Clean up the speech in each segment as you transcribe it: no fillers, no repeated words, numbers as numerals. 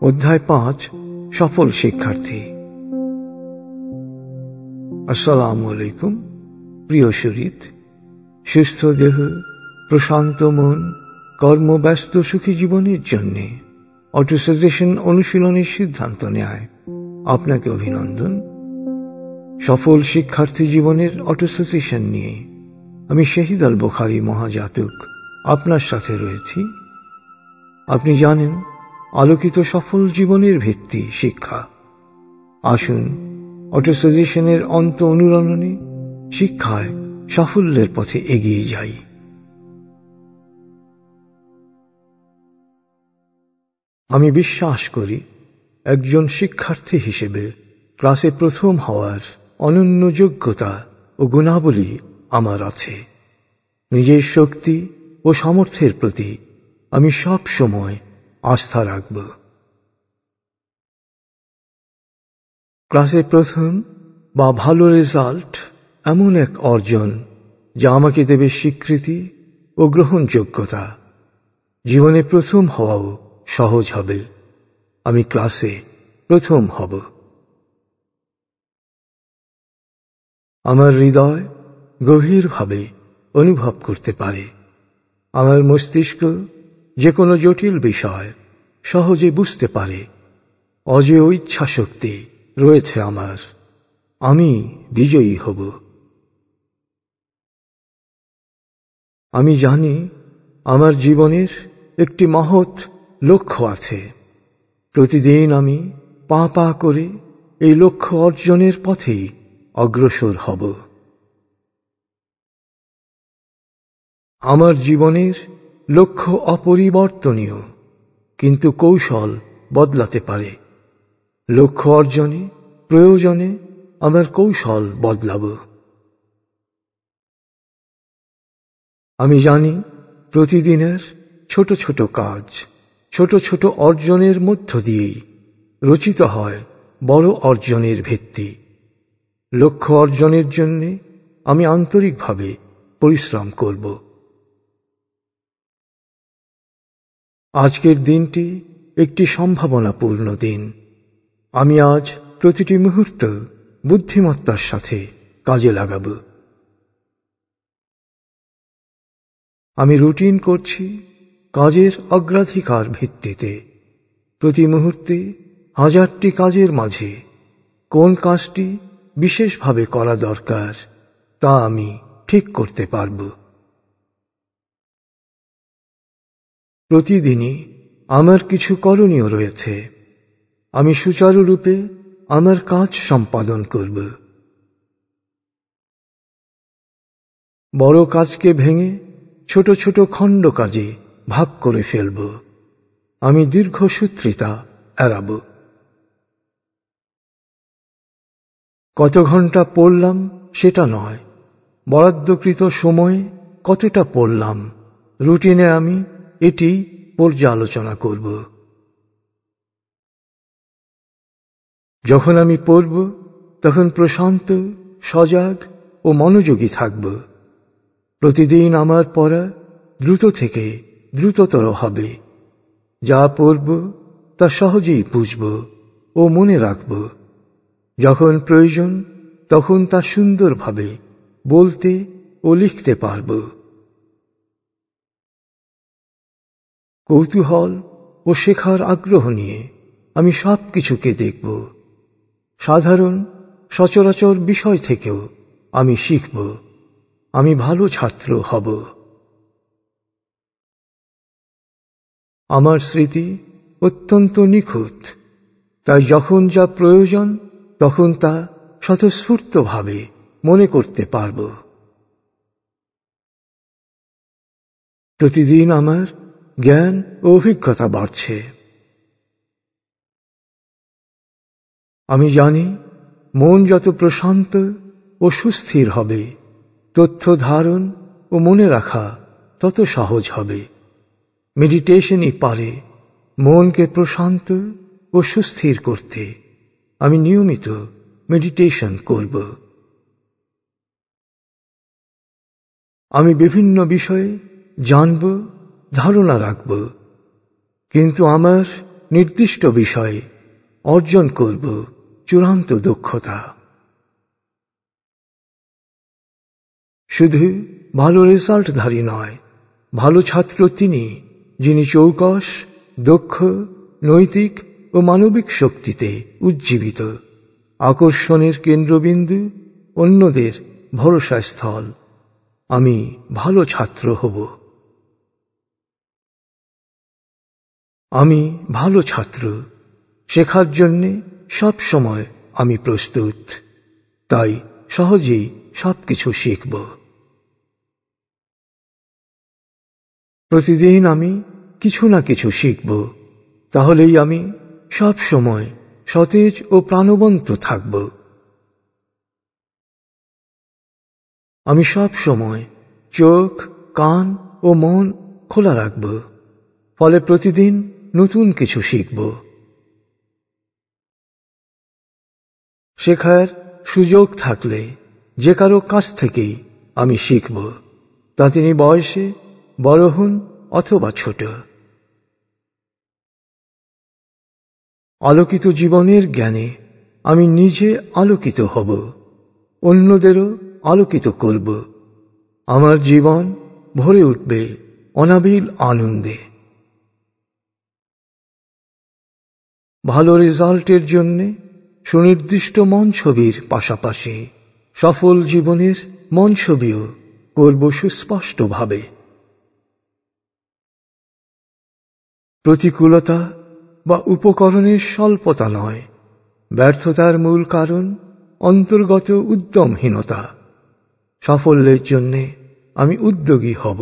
অধ্যায় ৫ সফল শিক্ষার্থী। আসসালামু আলাইকুম। প্রিয় শরীর, সুস্থ দেহ, প্রশান্ত মন, কর্মব্যস্ত সুখী জীবনের জন্য অটো সাজেশন অনুশীলনের সিদ্ধান্ত নেয় আপনাকে অভিনন্দন। সফল শিক্ষার্থী জীবনের অটো সাজেশন নিয়ে আমি শহীদ আল বুখারী মহাজাতক আপনার সাথে রয়েছি। আপনি জানেন, আলোকিত সফল জীবনের ভিত্তি শিক্ষা। আসুন অটো সাজেশনের অন্ত অনুরণনে শিক্ষায় সাফল্যের পথে এগিয়ে যাই। আমি বিশ্বাস করি, একজন শিক্ষার্থী হিসেবে ক্লাসে প্রথম হওয়ার অনন্য যোগ্যতা ও গুণাবলী আমার আছে। নিজের শক্তি ও সামর্থ্যের প্রতি আমি সব সময় আস্থা রাখব। ক্লাসে প্রথম বা ভালো রেজাল্ট এমন এক অর্জন যা আমাকে দেবে স্বীকৃতি ও গ্রহণযোগ্যতা। জীবনে প্রথম হওয়াও সহজ হবে। আমি ক্লাসে প্রথম হব। আমার হৃদয় গভীরভাবে অনুভব করতে পারে। আমার মস্তিষ্ক যে কোনো জটিল বিষয় সহজে বুঝতে পারে। অজেয় ইচ্ছাশক্তি রয়েছে আমার। আমি বিজয়ী হব। আমি জানি, আমার জীবনের একটি মহৎ লক্ষ্য আছে। প্রতিদিন আমি পা পা করে এই লক্ষ্য অর্জনের পথেই অগ্রসর হব। আমার জীবনের লক্ষ্য অপরিবর্তনীয়, কিন্তু কৌশল বদলাতে পারে। লক্ষ্য অর্জনে প্রয়োজনে আমার কৌশল বদলাব। আমি জানি, প্রতিদিনের ছোট ছোট কাজ, ছোট ছোট অর্জনের মধ্য দিয়েই রচিত হয় বড় অর্জনের ভিত্তি। লক্ষ্য অর্জনের জন্য আমি আন্তরিকভাবে পরিশ্রম করব। আজকের দিনটি একটি সম্ভাবনাপূর্ণ দিন। আমি আজ প্রতিটি মুহূর্ত বুদ্ধিমত্তার সাথে কাজে লাগাব। আমি রুটিন করছি কাজের অগ্রাধিকার ভিত্তিতে। প্রতি মুহূর্তে হাজারটি কাজের মাঝে কোন কাজটি বিশেষভাবে করা দরকার তা আমি ঠিক করতে পারব। প্রতিদিনই আমার কিছু করণীয় রয়েছে। আমি সুচারুরূপে আমার কাজ সম্পাদন করব। বড় কাজকে ভেঙে ছোট ছোট খণ্ড কাজে ভাগ করে ফেলব। আমি দীর্ঘসূত্রিতা এড়াব। কত ঘন্টা পড়লাম সেটা নয়, বরাদ্দকৃত সময়ে কতটা পড়লাম, রুটিনে আমি এটি পর্যালোচনা করব। যখন আমি পড়ব, তখন প্রশান্ত, সজাগ ও মনোযোগী থাকব। প্রতিদিন আমার পড়া দ্রুত থেকে দ্রুততর হবে। যা পড়ব তা সহজেই বুঝব ও মনে রাখব। যখন প্রয়োজন তখন তা সুন্দরভাবে বলতে ও লিখতে পারব। কৌতূহল ও শেখার আগ্রহ নিয়ে আমি সবকিছুকে দেখব। সাধারণ সচরাচর বিষয় থেকেও আমি শিখব। আমি ভালো ছাত্র হব। আমার স্মৃতি অত্যন্ত নিখুঁত, তাই যখন যা প্রয়োজন তখন তা স্বতঃস্ফূর্তভাবে মনে করতে পারব। প্রতিদিন আমার জ্ঞান ও অভিজ্ঞতা বাড়ছে। আমি জানি, মন যত প্রশান্ত ও সুস্থির হবে, তথ্য ধারণ ও মনে রাখা তত সহজ হবে। মেডিটেশনই পারে মনকে প্রশান্ত ও সুস্থির করতে। আমি নিয়মিত মেডিটেশন করব। আমি বিভিন্ন বিষয়ে জানব, ধারণা রাখব, কিন্তু আমার নির্দিষ্ট বিষয়ে অর্জন করব চূড়ান্ত দক্ষতা। শুধু ভালো রেজাল্টধারী নয়, ভালো ছাত্র তিনি যিনি চৌকস, দক্ষ, নৈতিক ও মানবিক শক্তিতে উজ্জীবিত, আকর্ষণের কেন্দ্রবিন্দু, অন্যদের ভরসাস্থল। আমি ভালো ছাত্র হব। আমি ভালো ছাত্র, শেখার জন্যে সব সময় আমি প্রস্তুত, তাই সহজেই সবকিছু শিখব। প্রতিদিন আমি কিছু না কিছু শিখব, তাহলেই আমি সব সময় সতেজ ও প্রাণবন্ত থাকব। আমি সব সময় চোখ, কান ও মন খোলা রাখব, ফলে প্রতিদিন নতুন কিছু শিখব। শেখার সুযোগ থাকলে যে কারো কাছ থেকেই আমি শিখব, তা তিনি বয়সে বড় হন অথবা ছোট। আলোকিত জীবনের জ্ঞানে আমি নিজে আলোকিত হব, অন্যদেরও আলোকিত করব। আমার জীবন ভরে উঠবে অনাবিল আনন্দে। ভালো রেজাল্টের জন্য সুনির্দিষ্ট মন ছবির পাশাপাশি সফল জীবনের মন ছবিও করব সুস্পষ্টভাবে। প্রতিকূলতা বা উপকরণের স্বল্পতা নয়, ব্যর্থতার মূল কারণ অন্তর্গত উদ্যমহীনতা। সাফল্যের জন্য আমি উদ্যোগী হব।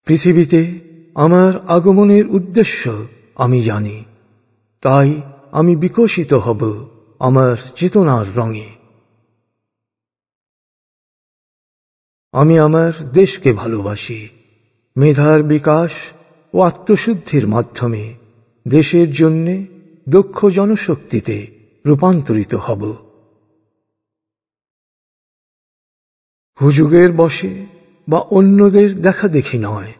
পৃথিবীতে আমার আগমনের উদ্দেশ্য আমি জানি, তাই আমি বিকশিত হব আমার চেতনার রঙে। আমি আমার দেশকে ভালোবাসি। মেধার বিকাশ ও আত্মশুদ্ধির মাধ্যমে দেশের জন্য দক্ষ জনশক্তিতে রূপান্তরিত হব। হুজুগের বশে বা অন্যদের দেখাদেখি নয়,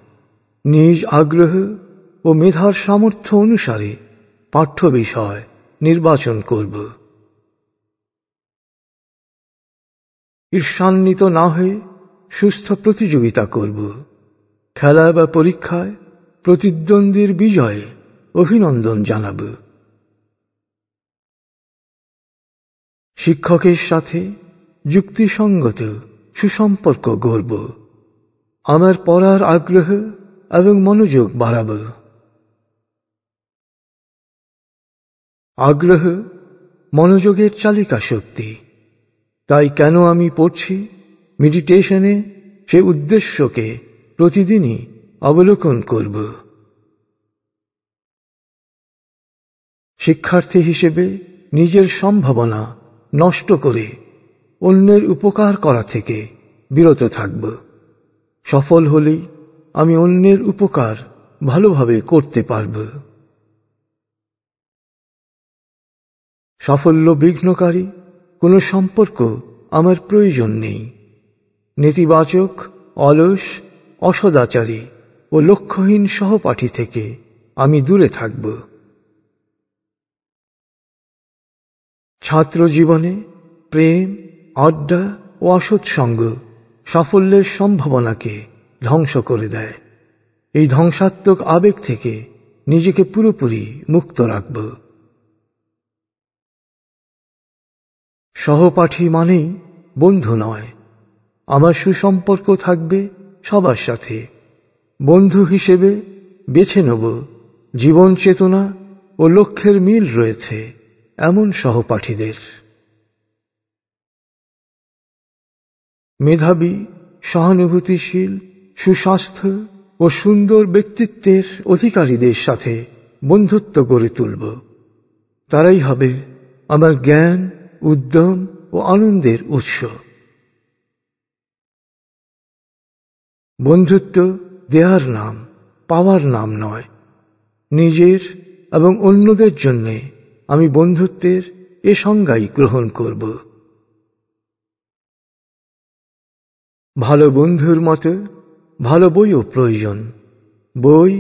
নিজ আগ্রহ ও মেধার সামর্থ্য অনুসারে পাঠ্য বিষয় নির্বাচন করব। ঈর্ষান্বিত না হয়ে সুস্থ প্রতিযোগিতা করব। খেলা বা পরীক্ষায় প্রতিদ্বন্দ্বীর বিজয়ে অভিনন্দন জানাব। শিক্ষকের সাথে যুক্তিসঙ্গত সুসম্পর্ক গড়ব। আমার পড়ার আগ্রহ এবং মনোযোগ বাড়াব। আগ্রহ মনোযোগের চালিকা শক্তি, তাই কেন আমি পড়ছি, মেডিটেশনে সে উদ্দেশ্যকে প্রতিদিনই অবলোকন করব। শিক্ষার্থী হিসেবে নিজের সম্ভাবনা নষ্ট করে অন্যের উপকার করা থেকে বিরত থাকব। সফল হলেই আমি অন্যের উপকার ভালোভাবে করতে পারব। সাফল্য বিঘ্নকারী কোনো সম্পর্ক আমার প্রয়োজন নেই। নেতিবাচক, অলস, অসদাচারী ও লক্ষ্যহীন সহপাঠী থেকে আমি দূরে থাকব। ছাত্র জীবনে প্রেম, আড্ডা ও অসৎসঙ্গ সাফল্যের সম্ভাবনাকে ধ্বংস করে দেয়। এই ধ্বংসাত্মক আবেগ থেকে নিজেকে পুরোপুরি মুক্ত রাখব। সহপাঠী মানেই বন্ধু নয়। আমার সুসম্পর্ক থাকবে সবার সাথে। বন্ধু হিসেবে বেছে নেব জীবন চেতনা ও লক্ষ্যের মিল রয়েছে এমন সহপাঠীদের। মেধাবী, সহানুভূতিশীল, সুস্বাস্থ্য ও সুন্দর ব্যক্তিত্বের অধিকারীদের সাথে বন্ধুত্ব গড়ে তুলব। তারাই হবে আমার জ্ঞান, উদ্যম ও আনন্দের উৎস। বন্ধুত্ব দেয়ার নাম, পাওয়ার নাম নয়। নিজের এবং অন্যদের জন্য আমি বন্ধুত্বের এ সংজ্ঞাই গ্রহণ করব। ভালো বন্ধুর মতো ভালো বইও প্রয়োজন। বই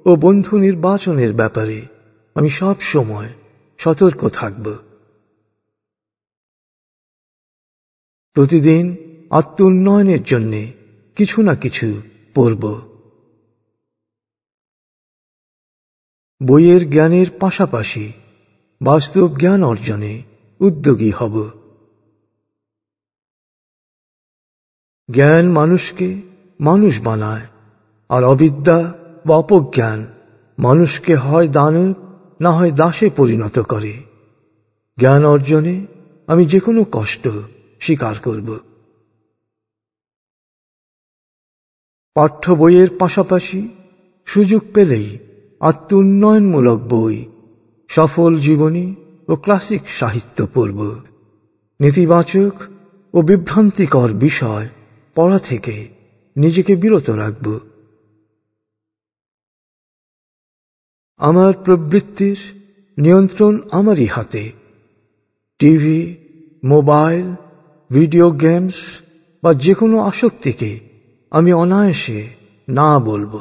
ও বন্ধু নির্বাচনের ব্যাপারে আমি সব সময় সতর্ক থাকব। প্রতিদিন আত্ম-উন্নয়নের জন্য কিছু না কিছু পড়ব। বইয়ের জ্ঞানের পাশাপাশি বাস্তব জ্ঞান অর্জনে উদ্যোগী হব। জ্ঞান মানুষকে মানুষ বানায়, আর অবিদ্যা বা অপজ্ঞান মানুষকে হয় দানব না হয় দাসে পরিণত করে। জ্ঞান অর্জনে আমি যে কোনো কষ্ট স্বীকার করব। পাঠ্য বইয়ের পাশাপাশি সুযোগ পেলেই আত্ম-উন্নয়নমূলক বই, সফল জীবনী ও ক্লাসিক সাহিত্য পড়ব। নেতিবাচক ও বিভ্রান্তিকর বিষয় পড়া থেকে নিজেকে বিরত রাখব। আমার প্রবৃত্তির নিয়ন্ত্রণ আমারই হাতে। টিভি, মোবাইল, ভিডিও গেমস বা যে কোনো আসক্তিকে আমি অনায়াসে না বলবো।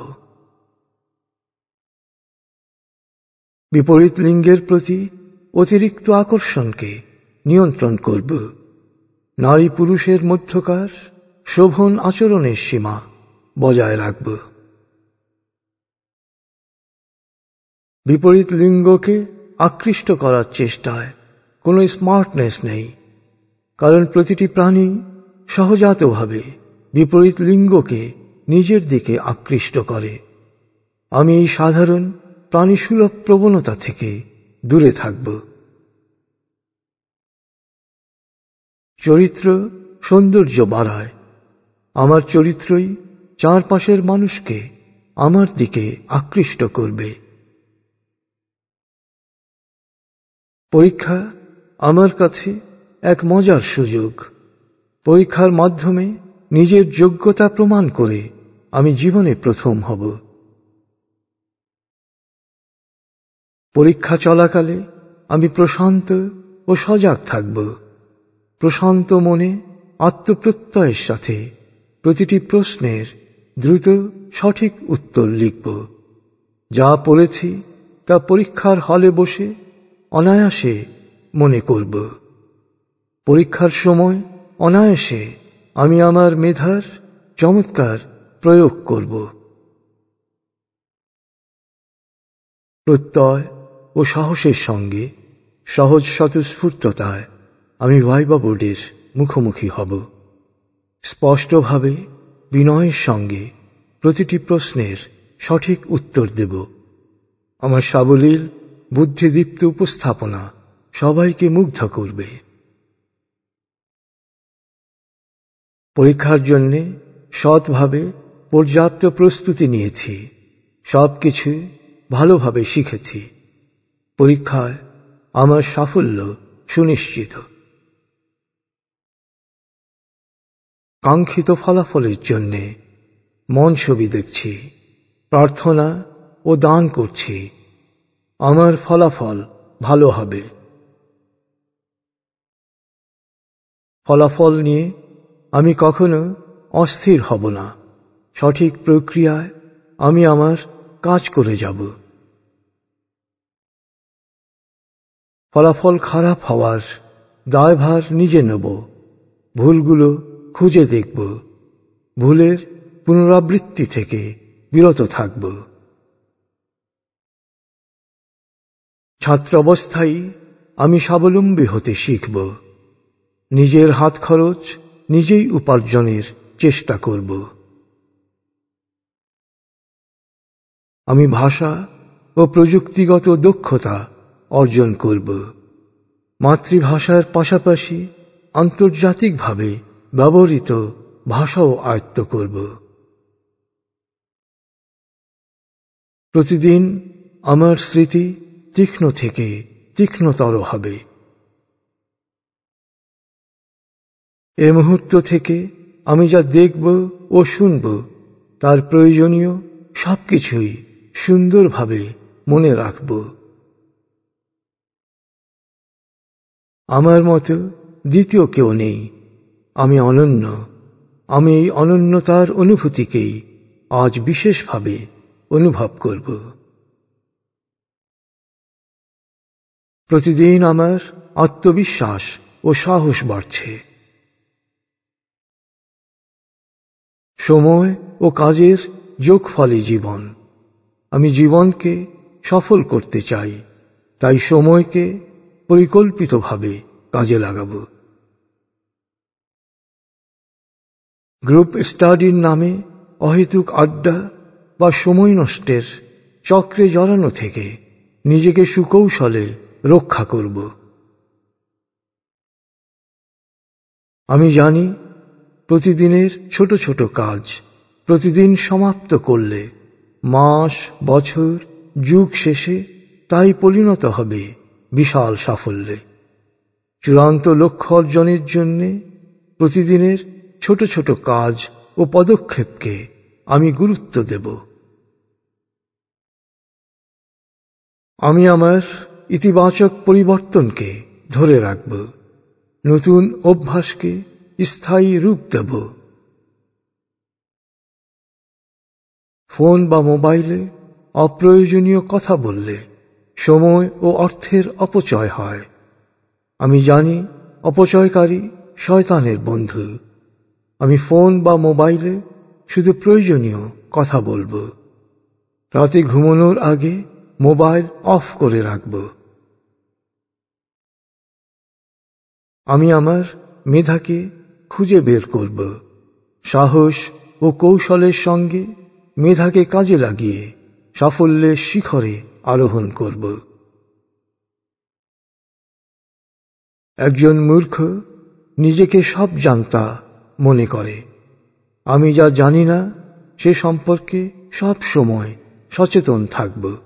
বিপরীত লিঙ্গের প্রতি অতিরিক্ত আকর্ষণকে নিয়ন্ত্রণ করব। নারী পুরুষের মধ্যকার শোভন আচরণের সীমা বজায় রাখব। বিপরীত লিঙ্গকে আকৃষ্ট করার চেষ্টায় কোনো স্মার্টনেস নেই, কারণ প্রতিটি প্রাণী সহজাতভাবে বিপরীত লিঙ্গকে নিজের দিকে আকৃষ্ট করে। আমি এই সাধারণ প্রাণীসুলভ প্রবণতা থেকে দূরে থাকব। চরিত্র সৌন্দর্য বাড়ায়। আমার চরিত্রই চারপাশের মানুষকে আমার দিকে আকৃষ্ট করবে। পরীক্ষা আমার কাছে এক মজার সুযোগ। পরীক্ষার মাধ্যমে নিজের যোগ্যতা প্রমাণ করে আমি জীবনে প্রথম হব। পরীক্ষা চলাকালে আমি প্রশান্ত ও সজাগ থাকব। প্রশান্ত মনে আত্মপ্রত্যয়ের সাথে প্রতিটি প্রশ্নের দ্রুত সঠিক উত্তর লিখব। যা পড়েছি তা পরীক্ষার হলে বসে অনায়াসে মনে করব। পরীক্ষার সময় অনায়াসে আমি আমার মেধার চমৎকার প্রয়োগ করব। প্রত্যয় ও সাহসের সঙ্গে সহজ স্বতঃস্ফূর্ততায় আমি ভাইবা বোর্ডের মুখোমুখি হব। স্পষ্টভাবে বিনয়ের সঙ্গে প্রতিটি প্রশ্নের সঠিক উত্তর দেব। আমার সাবলীল বুদ্ধিদীপ্ত উপস্থাপনা সবাইকে মুগ্ধ করবে। পরীক্ষার জন্য সৎভাবে পর্যাপ্ত প্রস্তুতি নিয়েছি। সবকিছু ভালোভাবে শিখেছি। পরীক্ষায় আমার সাফল্য সুনিশ্চিত। কাঙ্ক্ষিত ফলাফলের জন্য মন ছবি দেখছি, প্রার্থনা ও দান করছি। আমার ফলাফল ভালো হবে। ফলাফল নিয়ে আমি কখনো অস্থির হব না। সঠিক প্রক্রিয়ায় আমি আমার কাজ করে যাব। ফলাফল খারাপ হওয়ার দায়ভার নিজে নেব। ভুলগুলো খুঁজে দেখব। ভুলের পুনরাবৃত্তি থেকে বিরত থাকব। ছাত্রাবস্থায় আমি স্বাবলম্বী হতে শিখব। নিজের হাত খরচ নিজেই উপার্জনের চেষ্টা করব। আমি ভাষা ও প্রযুক্তিগত দক্ষতা অর্জন করব। মাতৃভাষার পাশাপাশি আন্তর্জাতিকভাবে ব্যবহৃত ভাষাও আয়ত্ত করব। প্রতিদিন আমার স্মৃতি তীক্ষ্ণ থেকে তীক্ষ্ণতর হবে। এ মুহূর্ত থেকে আমি যা দেখব ও শুনব তার প্রয়োজনীয় সবকিছুই সুন্দরভাবে মনে রাখব। আমার মতো দ্বিতীয় কেউ নেই। আমি অনন্য। আমি এই অনন্যতার অনুভূতিকেই আজ বিশেষভাবে অনুভব করব। প্রতিদিন আমার আত্মবিশ্বাস ও সাহস বাড়ছে। সময় ও কাজের যোগফলই জীবন। আমি জীবনকে সফল করতে চাই, তাই সময়কে পরিকল্পিতভাবে কাজে লাগাব। গ্রুপ স্টাডির নামে অহেতুক আড্ডা বা সময় নষ্টের চক্রে জড়ানো থেকে নিজেকে সুকৌশলে রক্ষা করব। আমি জানি প্রতিদিনের ছোট ছোট কাজ প্রতিদিন সমাপ্ত করলে মাস, বছর, যুগ শেষে তাই পরিণত হবে বিশাল সাফল্যে। চূড়ান্ত লক্ষ্য অর্জনের জন্য প্রতিদিনের ছোট ছোট কাজ ও পদক্ষেপকে আমি গুরুত্ব দেব। আমি আমার ইতিবাচক পরিবর্তনকে ধরে রাখব, নতুন অভ্যাসকে স্থায়ী রূপ দেব। ফোন বা মোবাইলে অপ্রয়োজনীয় কথা বললে সময় ও অর্থের অপচয় হয়। আমি জানি অপচয়কারী শয়তানের বন্ধু। আমি ফোন বা মোবাইলে শুধু প্রয়োজনীয় কথা বলবো। রাতে ঘুমানোর আগে মোবাইল অফ করে রাখব। আমি আমার মেধাকে খুঁজে বের করব। সাহস ও কৌশলের সঙ্গে মেধাকে কাজে লাগিয়ে সাফল্যের শিখরে আরোহণ করব। একজন মূর্খ নিজেকে সব জানতা মনে করে। আমি যা জানি না সে সম্পর্কে সব সময় সচেতন থাকব।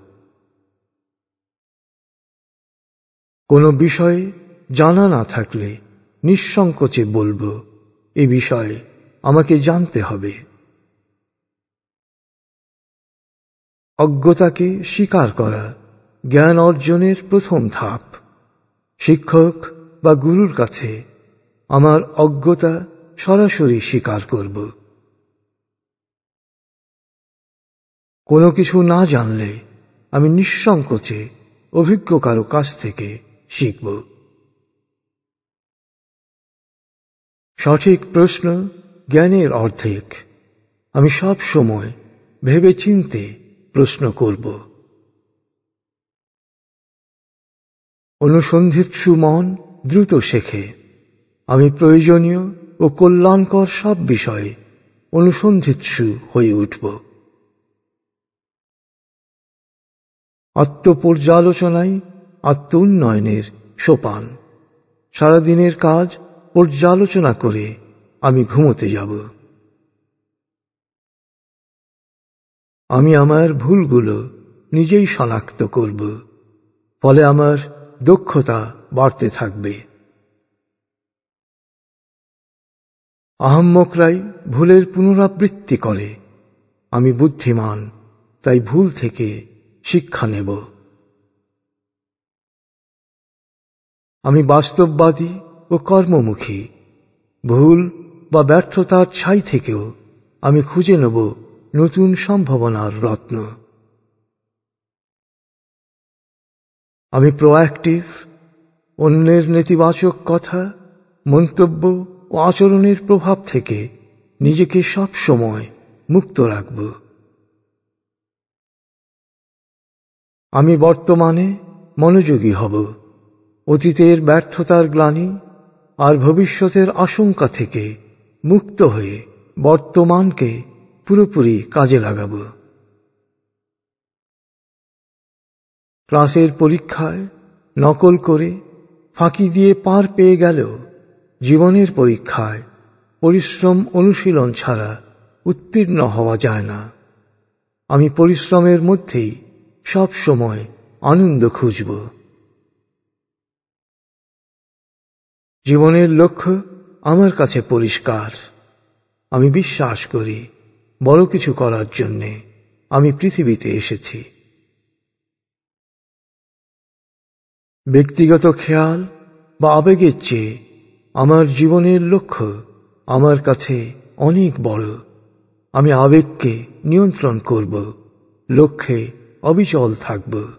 কোনো বিষয়ে জানা না থাকলে নিঃসংকোচে বলবো, এ বিষয়ে আমাকে জানতে হবে। অজ্ঞতাকে স্বীকার করা জ্ঞান অর্জনের প্রথম ধাপ। শিক্ষক বা গুরুর কাছে আমার অজ্ঞতা সরাসরি স্বীকার করব। কোনো কিছু না জানলে আমি নিঃসংকোচে অভিজ্ঞ কারো কাছ থেকে শিখব। সঠিক প্রশ্ন জ্ঞানের অর্ধেক। আমি সব সময় ভেবে চিন্তে প্রশ্ন করব। অনুসন্ধিৎসু মন দ্রুত শেখে। আমি প্রয়োজনীয় ও কল্যাণকর সব বিষয়ে অনুসন্ধিৎসু হয়ে উঠব। আত্মপর্যালোচনাই আত্ম উন্নয়নের সোপান। সারাদিনের কাজ পর্যালোচনা করে আমি ঘুমোতে যাব। আমি আমার ভুলগুলো নিজেই শনাক্ত করব, ফলে আমার দক্ষতা বাড়তে থাকবে। আহাম্মকরাই ভুলের পুনরাবৃত্তি করে। আমি বুদ্ধিমান, তাই ভুল থেকে শিক্ষা নেব। আমি বাস্তববাদী ও কর্মমুখী। ভুল বা ব্যর্থতার ছাই থেকেও আমি খুঁজে নেব নতুন সম্ভাবনার রত্ন। আমি প্রোঅ্যাক্টিভ। অন্যের নেতিবাচক কথা, মন্তব্য ও আচরণের প্রভাব থেকে নিজেকে সব সময় মুক্ত রাখব। আমি বর্তমানে মনোযোগী হব। অতীতের ব্যর্থতার গ্লানি আর ভবিষ্যতের আশঙ্কা থেকে মুক্ত হয়ে বর্তমানকে পুরোপুরি কাজে লাগাব। ক্লাসের পরীক্ষায় নকল করে ফাঁকি দিয়ে পার পেয়ে গেলেও জীবনের পরীক্ষায় পরিশ্রম অনুশীলন ছাড়া উত্তীর্ণ হওয়া যায় না। আমি পরিশ্রমের মধ্যেই সব সময় আনন্দ খুঁজব। জীবনের লক্ষ্য আমার কাছে পরিষ্কার। আমি বিশ্বাস করি বড় কিছু করার জন্যে আমি পৃথিবীতে এসেছি। ব্যক্তিগত খেয়াল বা আবেগের চেয়ে আমার জীবনের লক্ষ্য আমার কাছে অনেক বড়। আমি আবেগকে নিয়ন্ত্রণ করব, লক্ষ্যে অবিচল থাকব।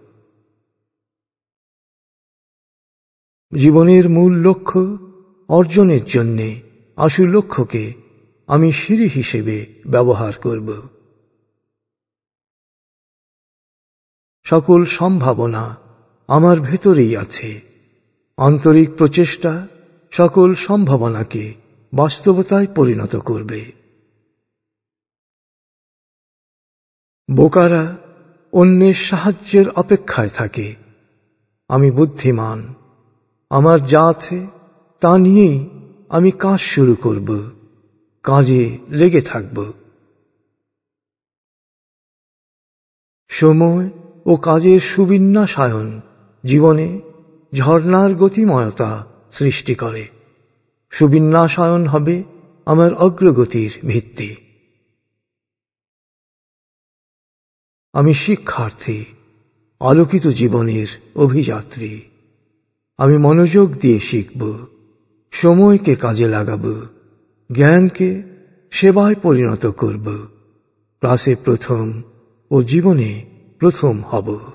জীবনের মূল লক্ষ্য অর্জনের জন্য আশু লক্ষ্যকে আমি সিঁড়ি হিসেবে ব্যবহার করব। সকল সম্ভাবনা আমার ভেতরেই আছে। আন্তরিক প্রচেষ্টা সকল সম্ভাবনাকে বাস্তবতায় পরিণত করবে। বোকারা অন্যের সাহায্যের অপেক্ষায় থাকে। আমি বুদ্ধিমান, আমার যা আছে তা নিয়েই আমি কাজ শুরু করব, কাজে লেগে থাকব। সময় ও কাজের সুবিন্যাসায়ন জীবনে ঝর্ণার গতিময়তা সৃষ্টি করে। সুবিন্যাসায়ন হবে আমার অগ্রগতির ভিত্তি। আমি শিক্ষার্থী, আলোকিত জীবনের অভিযাত্রী। আমি মনোযোগ দিয়ে শিখব, সময়কে কাজে লাগাব, জ্ঞানকে সেবায় পরিণত করব, ক্লাসে প্রথম ও জীবনে প্রথম হব।